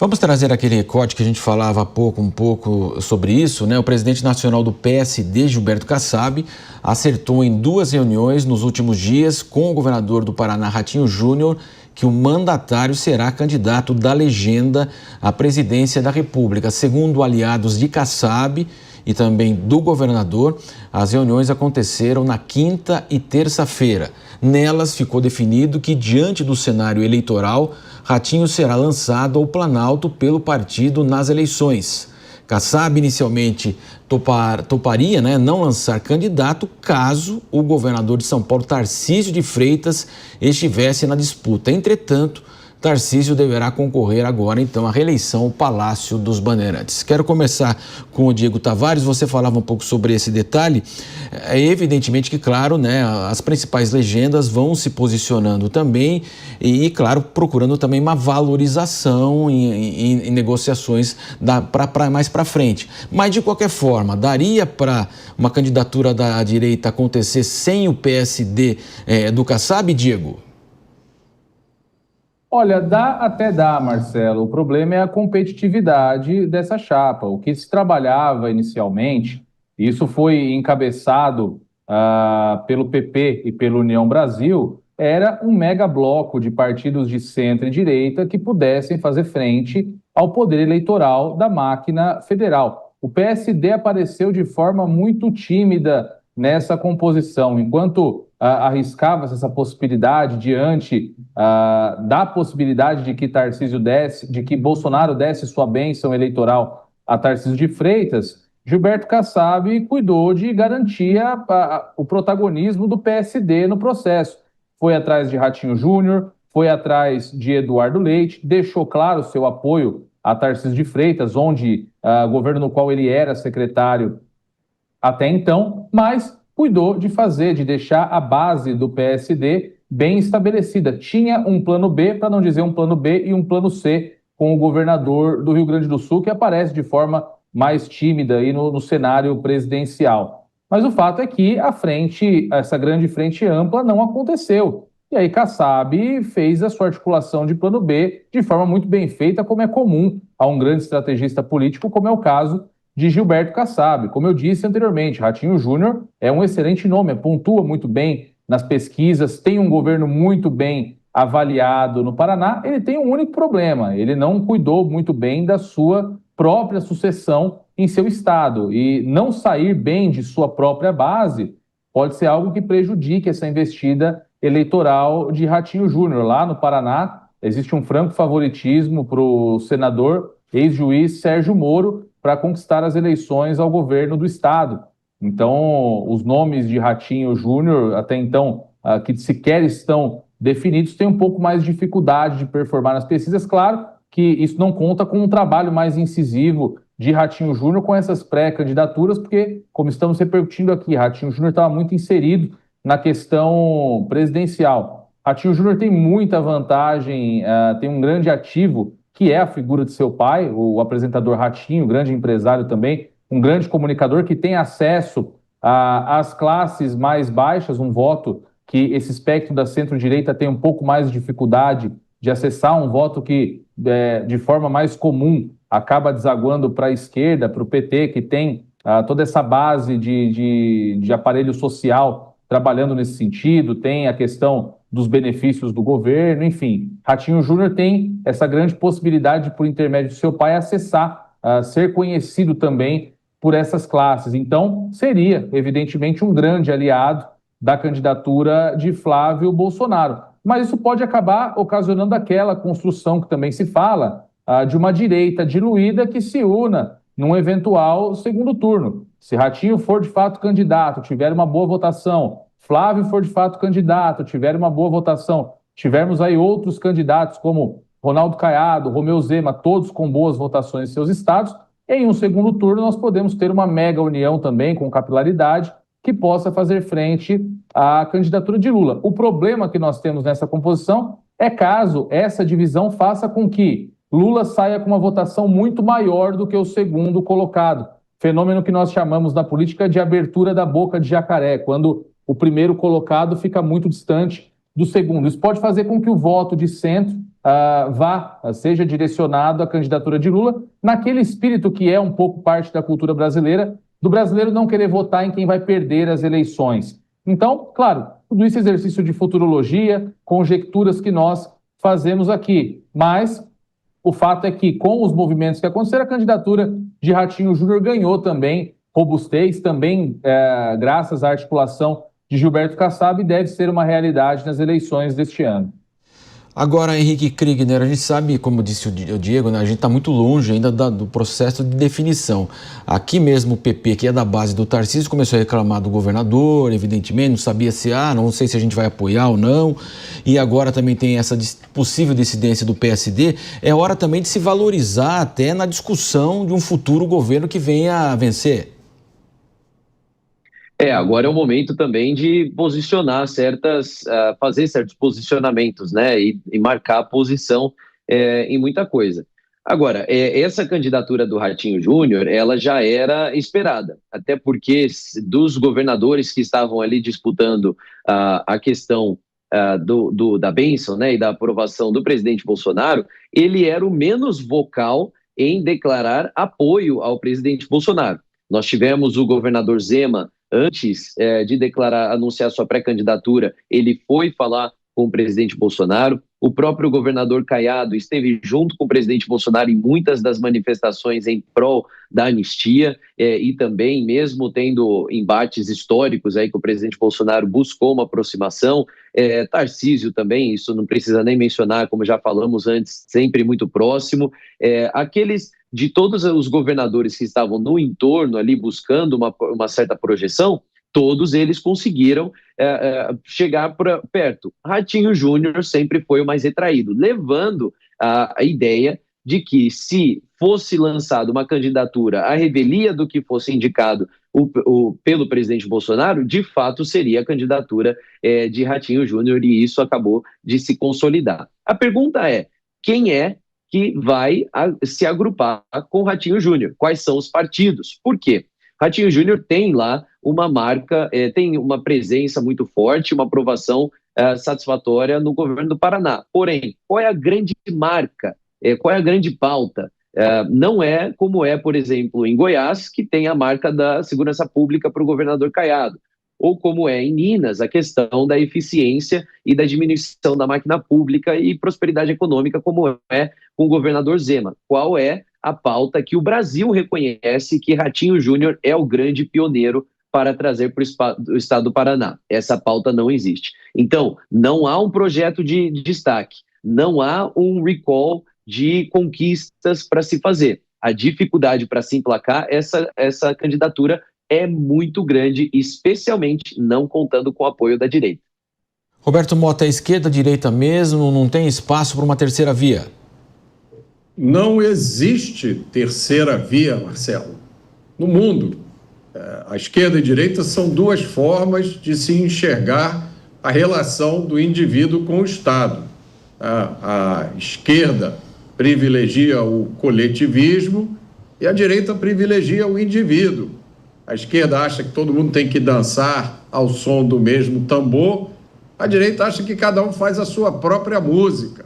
Vamos trazer aquele recorte que a gente falava há pouco, um pouco sobre isso, né? O presidente nacional do PSD, Gilberto Kassab, acertou em 2 reuniões nos últimos dias com o governador do Paraná, Ratinho Júnior, que o mandatário será candidato da legenda à presidência da República. Segundo aliados de Kassab e também do governador, as reuniões aconteceram na quinta e terça-feira. Nelas ficou definido que, diante do cenário eleitoral, Ratinho será lançado ao Planalto pelo partido nas eleições. Kassab inicialmente toparia, não lançar candidato caso o governador de São Paulo, Tarcísio de Freitas, estivesse na disputa. Entretanto, Tarcísio deverá concorrer agora, então, à reeleição ao Palácio dos Bandeirantes. Quero começar com o Diego Tavares. Você falava um pouco sobre esse detalhe. É evidentemente que, claro, as principais legendas vão se posicionando também e claro, procurando também uma valorização em negociações mais para frente. Mas, de qualquer forma, daria para uma candidatura da direita acontecer sem o PSD do Kassab, Diego? Olha, até dá, Marcelo. O problema é a competitividade dessa chapa. O que se trabalhava inicialmente, isso foi encabeçado pelo PP e pela União Brasil, era um mega bloco de partidos de centro e direita que pudessem fazer frente ao poder eleitoral da máquina federal. O PSD apareceu de forma muito tímida nessa composição, enquanto arriscava-se essa possibilidade diante da possibilidade de que de que Bolsonaro desse sua bênção eleitoral a Tarcísio de Freitas. Gilberto Kassab cuidou de garantir o protagonismo do PSD no processo. Foi atrás de Ratinho Júnior, foi atrás de Eduardo Leite, deixou claro seu apoio a Tarcísio de Freitas, governo no qual ele era secretário até então, mas cuidou de deixar a base do PSD bem estabelecida. Tinha um plano B, para não dizer um plano B, e um plano C com o governador do Rio Grande do Sul, que aparece de forma mais tímida aí no cenário presidencial. Mas o fato é que essa grande frente ampla não aconteceu. E aí Kassab fez a sua articulação de plano B de forma muito bem feita, como é comum a um grande estrategista político, como é o caso de Gilberto Kassab. Como eu disse anteriormente, Ratinho Júnior é um excelente nome, pontua muito bem nas pesquisas, tem um governo muito bem avaliado no Paraná. Ele tem um único problema: ele não cuidou muito bem da sua própria sucessão em seu estado, e não sair bem de sua própria base pode ser algo que prejudique essa investida eleitoral de Ratinho Júnior. Lá no Paraná existe um franco favoritismo para o senador ex-juiz Sérgio Moro para conquistar as eleições ao governo do estado. Então, os nomes de Ratinho Júnior, até então, que sequer estão definidos, têm um pouco mais de dificuldade de performar nas pesquisas. Claro que isso não conta com um trabalho mais incisivo de Ratinho Júnior com essas pré-candidaturas, porque, como estamos repercutindo aqui, Ratinho Júnior estava muito inserido na questão presidencial. Ratinho Júnior tem muita vantagem, tem um grande ativo, que é a figura de seu pai, o apresentador Ratinho, grande empresário também, um grande comunicador que tem acesso às classes mais baixas, um voto que esse espectro da centro-direita tem um pouco mais de dificuldade de acessar, um voto que, de forma mais comum, acaba desaguando para a esquerda, para o PT, que tem toda essa base de aparelho social trabalhando nesse sentido, tem a questão dos benefícios do governo, enfim. Ratinho Júnior tem essa grande possibilidade, por intermédio do seu pai, acessar, ser conhecido também por essas classes. Então, seria, evidentemente, um grande aliado da candidatura de Flávio Bolsonaro. Mas isso pode acabar ocasionando aquela construção que também se fala, de uma direita diluída que se una num eventual segundo turno. Se Ratinho for de fato candidato, tiver uma boa votação, Flávio for de fato candidato, tiver uma boa votação, tivermos aí outros candidatos como Ronaldo Caiado, Romeu Zema, todos com boas votações em seus estados, em um segundo turno nós podemos ter uma mega união também com capilaridade que possa fazer frente à candidatura de Lula. O problema que nós temos nessa composição é caso essa divisão faça com que Lula saia com uma votação muito maior do que o segundo colocado. Fenômeno que nós chamamos na política de abertura da boca de jacaré, quando o primeiro colocado fica muito distante do segundo. Isso pode fazer com que o voto de centro seja direcionado à candidatura de Lula, naquele espírito que é um pouco parte da cultura brasileira, do brasileiro não querer votar em quem vai perder as eleições. Então, claro, tudo isso é exercício de futurologia, conjecturas que nós fazemos aqui, mas o fato é que, com os movimentos que aconteceram, a candidatura de Ratinho Júnior ganhou também robustez, também graças à articulação de Gilberto Kassab, e deve ser uma realidade nas eleições deste ano. Agora, Henrique Kriegner, a gente sabe, como disse o Diego, né, a gente está muito longe ainda do processo de definição. Aqui mesmo o PP, que é da base do Tarcísio, começou a reclamar do governador, evidentemente, não sabia se, não sei se a gente vai apoiar ou não, e agora também tem essa possível dissidência do PSD. É hora também de se valorizar até na discussão de um futuro governo que venha a vencer. Agora é o momento também de posicionar fazer certos posicionamentos, né, e marcar a posição em muita coisa. Agora, essa candidatura do Ratinho Júnior, ela já era esperada, até porque dos governadores que estavam ali disputando a questão da bênção, né, e da aprovação do presidente Bolsonaro, ele era o menos vocal em declarar apoio ao presidente Bolsonaro. Nós tivemos o governador Zema, antes de anunciar sua pré-candidatura, ele foi falar com o presidente Bolsonaro. O próprio governador Caiado esteve junto com o presidente Bolsonaro em muitas das manifestações em prol da anistia, e também, mesmo tendo embates históricos aí que o presidente Bolsonaro buscou uma aproximação. Tarcísio também, isso não precisa nem mencionar, como já falamos antes, sempre muito próximo. Aqueles de todos os governadores que estavam no entorno ali buscando uma certa projeção, todos eles conseguiram chegar perto. Ratinho Júnior sempre foi o mais retraído, levando a ideia de que, se fosse lançada uma candidatura à revelia do que fosse indicado pelo presidente Bolsonaro, de fato seria a candidatura de Ratinho Júnior, e isso acabou de se consolidar. A pergunta é: quem é que vai se agrupar com Ratinho Júnior? Quais são os partidos? Por quê? Ratinho Júnior tem lá uma marca, tem uma presença muito forte, uma aprovação satisfatória no governo do Paraná. Porém, qual é a grande marca? Qual é a grande pauta? Não é como por exemplo, em Goiás, que tem a marca da segurança pública para o governador Caiado, ou como em Minas, a questão da eficiência e da diminuição da máquina pública e prosperidade econômica, como com o governador Zema. Qual é a pauta que o Brasil reconhece que Ratinho Júnior é o grande pioneiro para trazer para o estado do Paraná? Essa pauta não existe. Então, não há um projeto de destaque, não há um recall de conquistas para se fazer. A dificuldade para se emplacar essa candidatura é muito grande, especialmente não contando com o apoio da direita. Roberto Mota, esquerda, direita mesmo, não tem espaço para uma terceira via? Não existe terceira via, Marcelo. No mundo, a esquerda e a direita são duas formas de se enxergar a relação do indivíduo com o Estado. A esquerda privilegia o coletivismo e a direita privilegia o indivíduo. A esquerda acha que todo mundo tem que dançar ao som do mesmo tambor. A direita acha que cada um faz a sua própria música.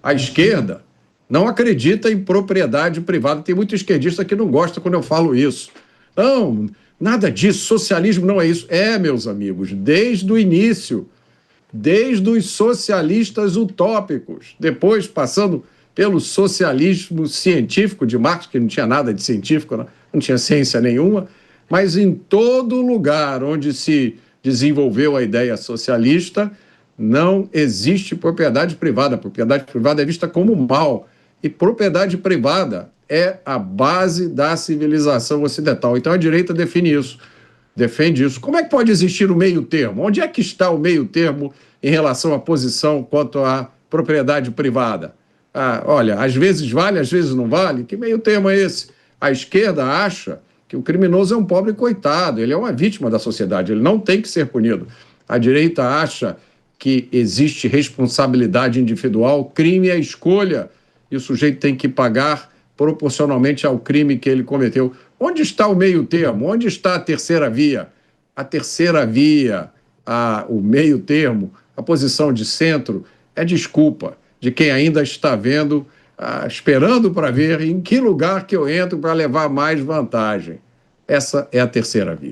A esquerda não acredita em propriedade privada. Tem muito esquerdista que não gosta quando eu falo isso. Não, nada disso, socialismo não é isso. Meus amigos, desde o início, desde os socialistas utópicos, depois passando pelo socialismo científico de Marx, que não tinha nada de científico, não tinha ciência nenhuma, mas em todo lugar onde se desenvolveu a ideia socialista, não existe propriedade privada. A propriedade privada é vista como mal. E propriedade privada é a base da civilização ocidental. Então a direita defende isso. Como é que pode existir o meio termo? Onde é que está o meio termo em relação à posição quanto à propriedade privada? Olha, às vezes vale, às vezes não vale. Que meio termo é esse? A esquerda acha que o criminoso é um pobre coitado, ele é uma vítima da sociedade, ele não tem que ser punido. A direita acha que existe responsabilidade individual, crime é escolha, e o sujeito tem que pagar proporcionalmente ao crime que ele cometeu. Onde está o meio termo? Onde está a terceira via? A terceira via, o meio termo, A posição de centro é desculpa de quem ainda está vendo, esperando para ver em que lugar que eu entro para levar mais vantagem. Essa é a terceira via.